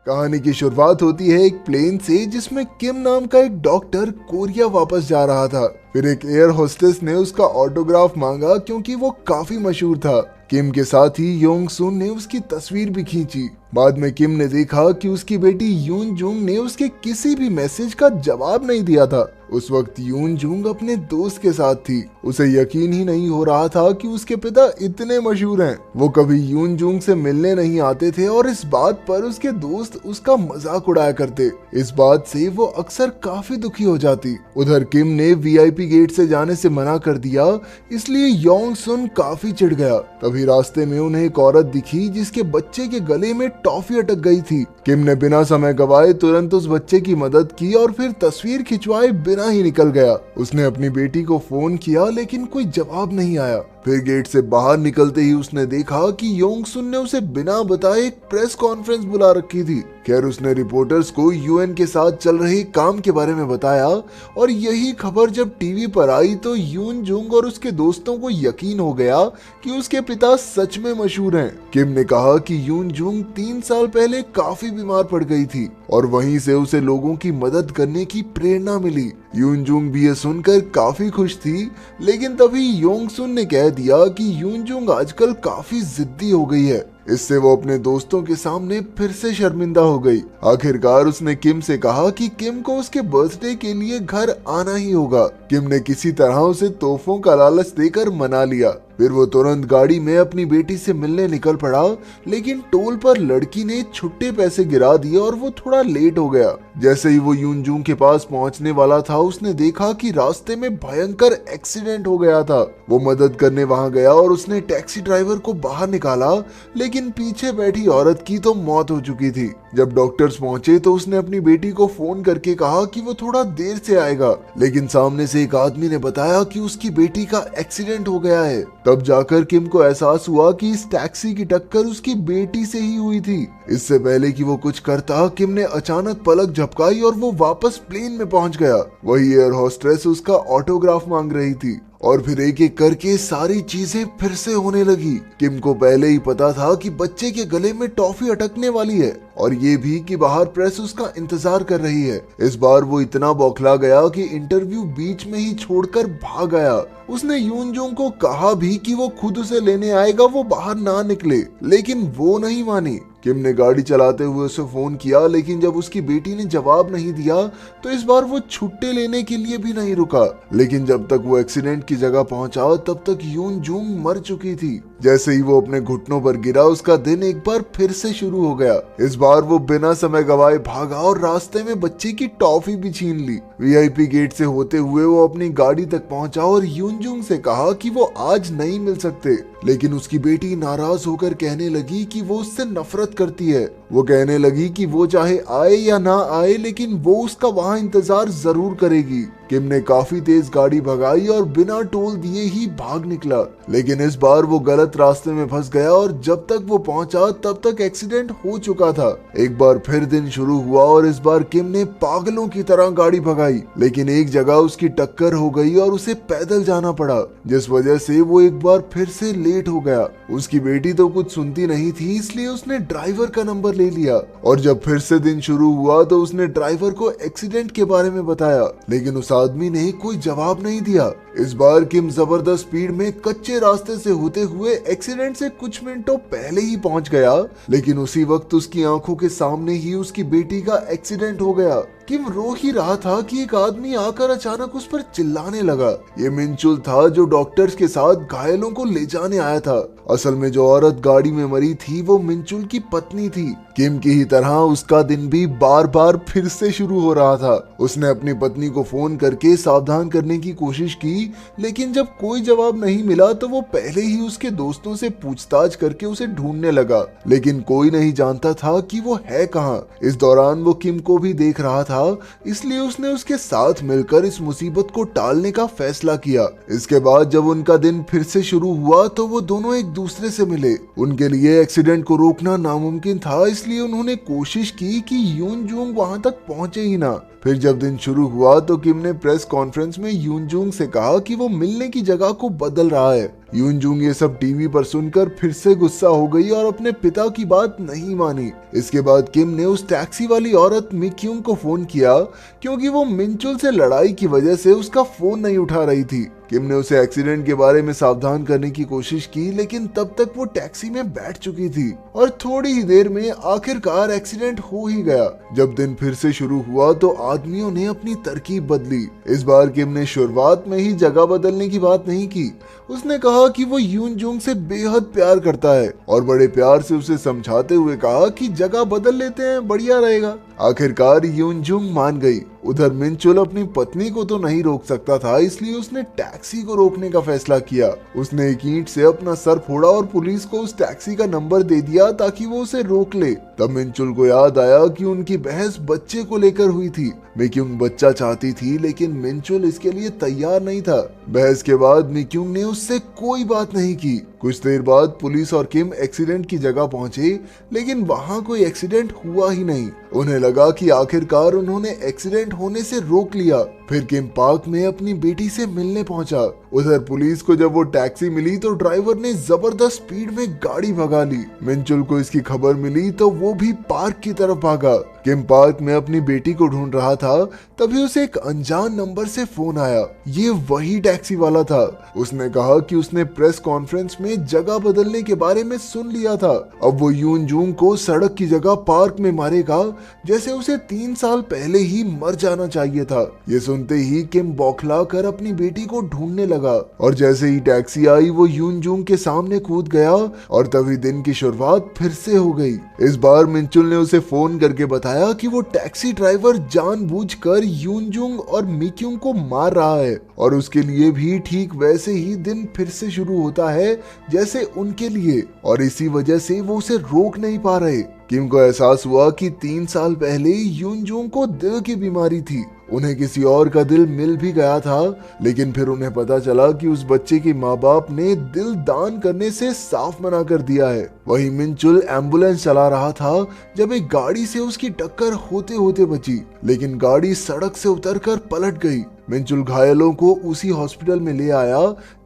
कहानी की शुरुआत होती है एक प्लेन से जिसमें किम नाम का एक डॉक्टर कोरिया वापस जा रहा था। फिर एक एयर होस्टेस ने उसका ऑटोग्राफ मांगा क्योंकि वो काफी मशहूर था। किम के साथ ही योंग सुन ने उसकी तस्वीर भी खींची। बाद में किम ने देखा कि उसकी बेटी यून जुंग ने उसके किसी भी मैसेज का जवाब नहीं दिया था। उस वक्त यून जुंग अपने दोस्त के साथ थी। उसे यकीन ही नहीं हो रहा था कि उसके पिता इतने मशहूर हैं। वो कभी यून जुंग से मिलने नहीं आते थे और इस बात पर उसके दोस्त उसका मजाक उड़ाया करते। इस बात से वो अक्सर काफी दुखी हो जाती। उधर किम ने वीआईपी गेट से जाने से मना कर दिया, इसलिए योंग सुन काफी चिढ़ गया। तभी रास्ते में उन्हें एक औरत दिखी जिसके बच्चे के गले में टॉफी अटक गई थी। किम ने बिना समय गवाए तुरंत उस बच्चे की मदद की और फिर तस्वीर खिंचवाए बिना ही निकल गया। उसने अपनी बेटी को फोन किया लेकिन कोई जवाब नहीं आया। फिर गेट से बाहर निकलते ही उसने देखा कि योंग सुन ने उसे बिना बताए एक प्रेस कॉन्फ्रेंस बुला रखी थी। खैर उसने रिपोर्टर्स को यूएन के साथ चल रहे काम के बारे में बताया और यही खबर जब टीवी पर आई तो यून जुंग और उसके दोस्तों को यकीन हो गया कि उसके पिता सच में मशहूर हैं। किम ने कहा कि यून जुंग 3 साल पहले काफी बीमार पड़ गई थी और वहीं से उसे लोगों की मदद करने की प्रेरणा मिली। यून जुंग भी ये सुनकर काफी खुश थी, लेकिन तभी योंग सुन ने कह दिया कि यून जुंग आजकल काफी जिद्दी हो गई है। इससे वो अपने दोस्तों के सामने फिर से शर्मिंदा हो गई। आखिरकार उसने किम से कहा कि किम को उसके बर्थडे के लिए घर आना ही होगा। किम ने किसी तरह उसे तोहफों का लालच देकर मना लिया। फिर वो तुरंत गाड़ी में अपनी बेटी से मिलने निकल पड़ा, लेकिन टोल पर लड़की ने छुट्टे पैसे गिरा दिए और वो थोड़ा लेट हो गया। जैसे ही वो यून जुंग के पास पहुंचने वाला था उसने देखा कि रास्ते में भयंकर एक्सीडेंट हो गया था। वो मदद करने वहां गया और उसने टैक्सी ड्राइवर को बाहर निकाला, लेकिन पीछे बैठी औरत की तो मौत हो चुकी थी। जब डॉक्टर्स पहुंचे तो उसने अपनी बेटी को फोन करके कहा कि वो थोड़ा देर से आएगा, लेकिन सामने से एक आदमी ने बताया कि उसकी बेटी का एक्सीडेंट हो गया है। तब जाकर किम को एहसास हुआ कि इस टैक्सी की टक्कर उसकी बेटी से ही हुई थी। इससे पहले कि वो कुछ करता, किम ने अचानक पलक झपकाई और वो वापस प्लेन में पहुंच गया। वही एयर होस्टेस उसका ऑटोग्राफ मांग रही थी और फिर एक एक करके सारी चीजें फिर से होने लगी। किम को पहले ही पता था कि बच्चे के गले में टॉफी अटकने वाली है और ये भी कि बाहर प्रेस उसका इंतजार कर रही है। इस बार वो इतना बौखला गया कि इंटरव्यू बीच में ही छोड़कर भाग आया। उसने यून जुंग को कहा भी कि वो खुद उसे लेने आएगा, वो बाहर ना निकले, लेकिन वो नहीं मानी। किम ने गाड़ी चलाते हुए उसे फोन किया, लेकिन जब उसकी बेटी ने जवाब नहीं दिया तो इस बार वो छुट्टे लेने के लिए भी नहीं रुका। लेकिन जब तक वो एक्सीडेंट की जगह पहुंचा तब तक यून जुंग मर चुकी थी। जैसे ही वो अपने घुटनों पर गिरा उसका दिन एक बार फिर से शुरू हो गया। इस बार वो बिना समय गवाए भागा और रास्ते में बच्चे की टॉफी भी छीन ली। वीआईपी गेट से होते हुए वो अपनी गाड़ी तक पहुंचा और यून जुंग से कहा कि वो आज नहीं मिल सकते, लेकिन उसकी बेटी नाराज होकर कहने लगी कि वो उससे नफरत करती है। वो कहने लगी कि वो चाहे आए या ना आए, लेकिन वो उसका वहां इंतजार जरूर करेगी। किम ने काफी तेज गाड़ी भगाई और बिना टोल दिए ही भाग निकला, लेकिन इस बार वो गलत रास्ते में फंस गया और जब तक वो पहुंचा तब तक एक्सीडेंट हो चुका था। एक बार फिर दिन शुरू हुआ और इस बार किम ने पागलों की तरह गाड़ी भगाई, लेकिन एक जगह उसकी टक्कर हो गई और उसे पैदल जाना पड़ा, जिस वजह से वो एक बार फिर से लेट हो गया। उसकी बेटी तो कुछ सुनती नहीं थी, इसलिए उसने ड्राइवर का नंबर ले लिया और जब फिर से दिन शुरू हुआ तो उसने ड्राइवर को एक्सीडेंट के बारे में बताया, लेकिन उस आदमी ने कोई जवाब नहीं दिया। इस बार किम जबरदस्त स्पीड में कच्चे रास्ते से होते हुए एक्सीडेंट से कुछ मिनटों पहले ही पहुंच गया, लेकिन उसी वक्त उसकी आंखों के सामने ही उसकी बेटी का एक्सीडेंट हो गया। किम रो ही रहा था कि एक आदमी आकर अचानक उस पर चिल्लाने लगा। ये मिनचुल था जो डॉक्टर्स के साथ घायलों को ले जाने आया था। असल में जो औरत गाड़ी में मरी थी वो मिनचुल की पत्नी थी। किम की ही तरह उसका दिन भी बार बार फिर से शुरू हो रहा था। उसने अपनी पत्नी को फोन करके सावधान करने की कोशिश की, लेकिन जब कोई जवाब नहीं मिला तो वो पहले ही उसके दोस्तों से पूछताछ करके उसे ढूंढने लगा, लेकिन कोई नहीं जानता था कि वो है कहाँ। इस दौरान वो किम को भी देख रहा था, इसलिए उसने उसके साथ मिलकर इस मुसीबत को टालने का फैसला किया। इसके बाद जब उनका दिन फिर से शुरू हुआ तो वो दोनों एक दूसरे से मिले। उनके लिए एक्सीडेंट को रोकना नामुमकिन था, इसलिए उन्होंने कोशिश की कि यून जुंग वहां तक पहुंचे ही ना। फिर जब दिन शुरू हुआ तो किम ने प्रेस कॉन्फ्रेंस में यून जुंग से कहा कि वो मिलने की जगह को बदल रहा है। यूनजूंग ये सब टीवी पर सुनकर फिर से गुस्सा हो गई और अपने पिता की बात नहीं मानी। इसके बाद किम ने उस टैक्सी वाली औरत मिक्यूंग को फोन किया क्योंकि वो मिनचुल से लड़ाई की वजह से उसका फोन नहीं उठा रही थी। किम ने उसे एक्सीडेंट के बारे में सावधान करने की कोशिश की, लेकिन तब तक वो टैक्सी में बैठ चुकी थी और थोड़ी ही देर में आखिरकार एक्सीडेंट हो ही गया। जब दिन फिर से शुरू हुआ तो आदमियों ने अपनी तरकीब बदली। इस बार किम ने शुरुआत में ही जगह बदलने की बात नहीं की। उसने कहा कि वो यूनजूंग से बेहद प्यार करता है और बड़े प्यार से उसे समझाते हुए कहा कि जगह बदल लेते हैं, बढ़िया रहेगा। आखिरकार यूनजूंग मान गई। उधर मिनचुल अपनी पत्नी को तो नहीं रोक सकता था, इसलिए उसने टैक्सी को रोकने का फैसला किया। उसने एक ईंट से अपना सर फोड़ा और पुलिस को उस टैक्सी का नंबर दे दिया ताकि वो उसे रोक ले। तब मिनचुल को याद आया कि उनकी बहस बच्चे को लेकर हुई थी। मिक्यूंग बच्चा चाहती थी, लेकिन मिनचुल इसके लिए तैयार नहीं था। बहस के बाद मिक्यूंग ने उससे कोई बात नहीं की। कुछ देर बाद पुलिस और किम एक्सीडेंट की जगह पहुंचे, लेकिन वहां कोई एक्सीडेंट हुआ ही नहीं। उन्हें लगा कि आखिरकार उन्होंने एक्सीडेंट होने से रोक लिया। फिर किम पार्क में अपनी बेटी से मिलने पहुंचा। उधर पुलिस को जब वो टैक्सी मिली तो ड्राइवर ने जबरदस्त स्पीड में गाड़ी भगा ली। मिनचुल को इसकी खबर मिली तो वो भी पार्क की तरफ भागा। किम पार्क में अपनी बेटी को ढूंढ रहा था, तभी उसे एक अनजान नंबर से फोन आया। ये वही टैक्सी वाला था। उसने कहा कि उसने प्रेस कॉन्फ्रेंस में जगह बदलने के बारे में सुन लिया था। अब वो यूनजूंग को सड़क की जगह पार्क में मारेगा, जैसे उसे 3 साल पहले ही मर जाना चाहिए था। ये सुनते ही किम बौखला कर अपनी बेटी को ढूंढने लगा और जैसे ही टैक्सी आई वो यूनजूंग के सामने कूद गया और तभी दिन की शुरुआत फिर से हो गई। इस बार मिनचुल ने उसे फोन करके बताया कि वो टैक्सी ड्राइवर जानबूझकर यूनजूंग और मिक्यूंग को मार रहा है और उसके लिए भी ठीक वैसे ही दिन फिर से शुरू होता है जैसे उनके लिए, और इसी वजह से वो उसे रोक नहीं पा रहे। किम को एहसास हुआ कि 3 साल पहले यूनजूंग को दिल की बीमारी थी। उन्हें किसी और का दिल मिल भी गया था, लेकिन फिर उन्हें पता चला कि उस बच्चे के माँ बाप ने दिल दान करने से साफ मना कर दिया है। वहीं मिनचुल एम्बुलेंस चला रहा था जब एक गाड़ी से उसकी टक्कर होते होते बची, लेकिन गाड़ी सड़क से उतरकर पलट गई। मिनचुल घायलों को उसी हॉस्पिटल में ले आया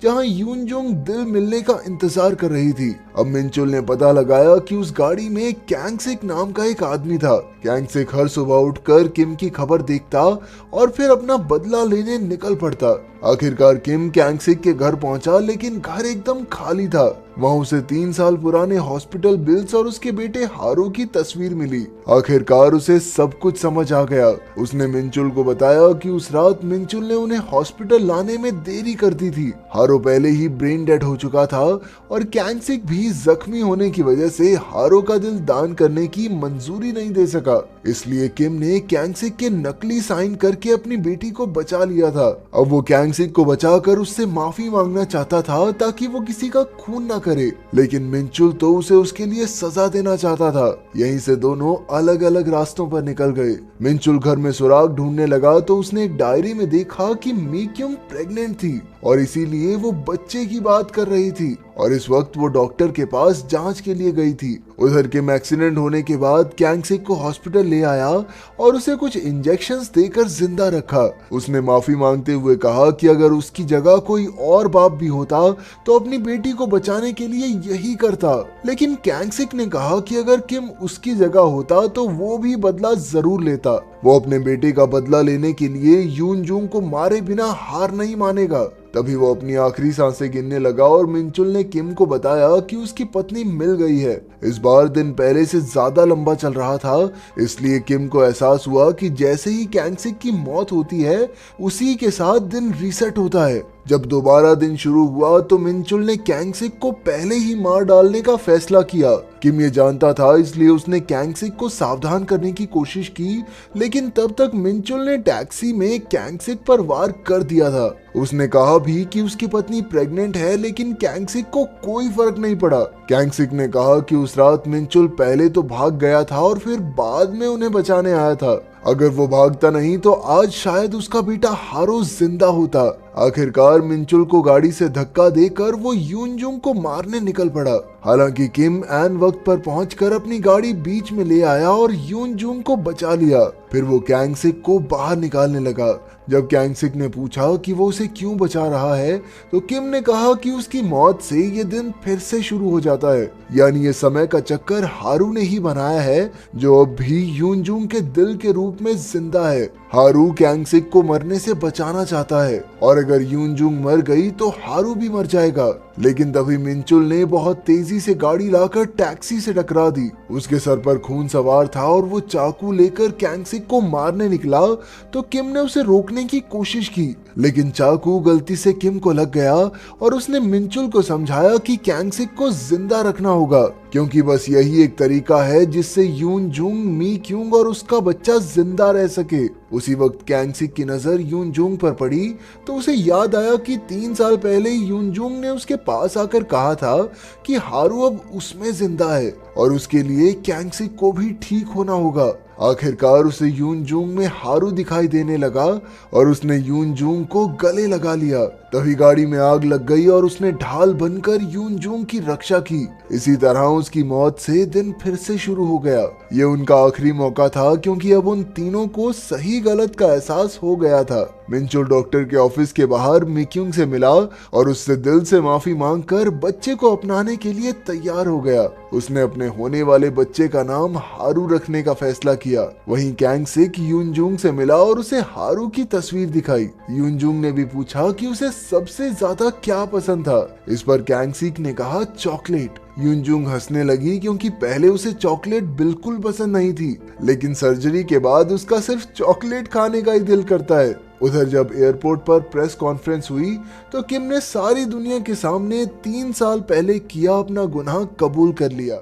जहां यूनजूंग दिल मिलने का इंतजार कर रही थी। अब मिनचुल ने पता लगाया कि उस गाड़ी में कैंगसिक नाम का एक आदमी था। कैंगसिक हर सुबह उठकर किम की खबर देखता और फिर अपना बदला लेने निकल पड़ता। आखिरकार किम कैंगसिक के घर पहुंचा, लेकिन घर एकदम खाली था। वहां उसे 3 साल पुराने हॉस्पिटल बिल्स और उसके बेटे हारू की तस्वीर मिली। आखिरकार उसे सब कुछ समझ आ गया। उसने मिनचुल को बताया कि उस रात मिनचुल ने उन्हें हॉस्पिटल लाने में देरी कर दी थी। हारू पहले ही ब्रेन डेड हो चुका था और कैंगसिक भी जख्मी होने की वजह से हारू का दिल दान करने की मंजूरी नहीं दे सका। इसलिए किम ने कैंगसिक के नकली साइन करके अपनी बेटी को बचा लिया था। अब वो कैंगसिक को बचाकर उससे माफी मांगना चाहता था ताकि वो किसी का खून ना करे, लेकिन मिनचुल तो उसे उसके लिए सजा देना चाहता था। यहीं से दोनों अलग अलग रास्तों पर निकल गए। मिनचुल घर में सुराग ढूंढने लगा तो उसने एक डायरी में देखा कि मिक्यूंग प्रेग्नेंट थी और इसीलिए वो बच्चे की बात कर रही थी और इस वक्त वो डॉक्टर के पास जांच के लिए गई थी। उधर किम एक्सीडेंट होने के बाद कैंगसिक को हॉस्पिटल ले आया और उसे कुछ इंजेक्शंस देकर जिंदा रखा। उसने माफी मांगते हुए कहा कि अगर उसकी जगह कोई और बाप भी होता तो अपनी बेटी को बचाने के लिए यही करता, लेकिन कैंगसिक ने कहा कि अगर किम उसकी जगह होता तो वो भी बदला जरूर लेता। वो अपने बेटे का बदला लेने के लिए यूनजूंग को मारे बिना हार नहीं मानेगा। तभी वो अपनी आखिरी सांसें गिनने लगा और मिनचुल ने किम को बताया कि उसकी पत्नी मिल गई है। इस बार दिन पहले से ज्यादा लंबा चल रहा था, इसलिए किम को एहसास हुआ कि जैसे ही कैंगसिक की मौत होती है उसी के साथ दिन रीसेट होता है। जब दोबारा दिन शुरू हुआ तो मिनचुल ने कैंगसिक को पहले ही मार डालने का फैसला किया। किम ये जानता था, इसलिए उसने कैंगसिक को सावधान करने की कोशिश की, लेकिन तब तक मिनचुल ने टैक्सी में कैंगसिक पर वार कर दिया था। उसने कहा भी कि उसकी पत्नी प्रेग्नेंट है, लेकिन कैंगसिक को कोई फर्क नहीं पड़ा। कैंगसिक ने कहा कि उस रात मिनचुल पहले तो भाग गया था और फिर बाद में उन्हें बचाने आया था। अगर वो भागता नहीं तो आज शायद उसका बेटा हारू जिंदा होता। आखिरकार मिनचुल को गाड़ी से धक्का देकर वो यूनजूंग को मारने निकल पड़ा। हालांकि किम ऐन वक्त पर पहुंचकर अपनी गाड़ी बीच में ले आया और यून जूंग को बचा लिया। फिर वो कैंग सिक को बाहर निकालने लगा। जब कैंग सिक ने पूछा कि वो उसे क्यों बचा रहा है, तो किम ने कहा कि उसकी मौत से ये दिन फिर से शुरू हो जाता है, यानी ये समय का चक्कर हारू ने ही बनाया है, जो अब भी यून जूंग के दिल के रूप में जिंदा है। हारू कैंग सिक को मरने से बचाना चाहता है, और अगर यून जूंग मर गई तो हारू भी मर जाएगा। लेकिन तभी मिंचुल ने बहुत तेजी से गाड़ी लाकर टैक्सी से टकरा दी। उसके सर पर खून सवार था और वो चाकू लेकर कैंग सिक को मारने निकला, तो किम ने उसे रोकने की कोशिश की, लेकिन चाकू गलती से किम को लग गया और उसने मिंचुल को समझाया कि कैंग सिक को जिंदा रखना होगा, क्योंकि बस यही एक तरीका है जिससे यून जूंग, मी क्यूंग और उसका बच्चा जिंदा रह सके। उसी वक्त कैंग सिक की नजर यून जूंग पर पड़ी, तो उसे याद आया कि 3 साल पहले यून जूंग ने उसके पास आकर कहा था कि हारू अब उसमें जिंदा है और उसके लिए कैंग सिक को भी ठीक होना होगा। आखिरकार उसे यून जूंग में हारू दिखाई देने लगा और उसने यून जूंग को गले लगा लिया। तभी गाड़ी में आग लग गई और उसने ढाल बनकर यून जूंग की रक्षा की। इसी तरह उसकी मौत से दिन फिर से शुरू हो गया। ये उनका आखिरी मौका था, क्योंकि अब उन तीनों को सही गलत का एहसास हो गया था। मिंचुल डॉक्टर के ऑफिस के बाहर मिक्यूंग से मिला और उससे दिल से माफी मांगकर बच्चे को अपनाने के लिए तैयार हो गया। उसने अपने होने वाले बच्चे का नाम हारू रखने का फैसला किया। वहीं कैंग सिक यून जूंग से मिला और उसे हारू की तस्वीर दिखाई। यून जूंग ने भी पूछा कि उसे सबसे ज्यादा क्या पसंद था। इस पर कैंग सिक ने कहा चॉकलेट। यून जूंग हंसने लगी, क्योंकि पहले उसे चॉकलेट बिल्कुल पसंद नहीं थी, लेकिन सर्जरी के बाद उसका सिर्फ चॉकलेट खाने का ही दिल करता है। उधर जब एयरपोर्ट पर प्रेस कॉन्फ्रेंस हुई, तो किम ने सारी दुनिया के सामने 3 साल पहले किया अपना गुनाह कबूल कर लिया।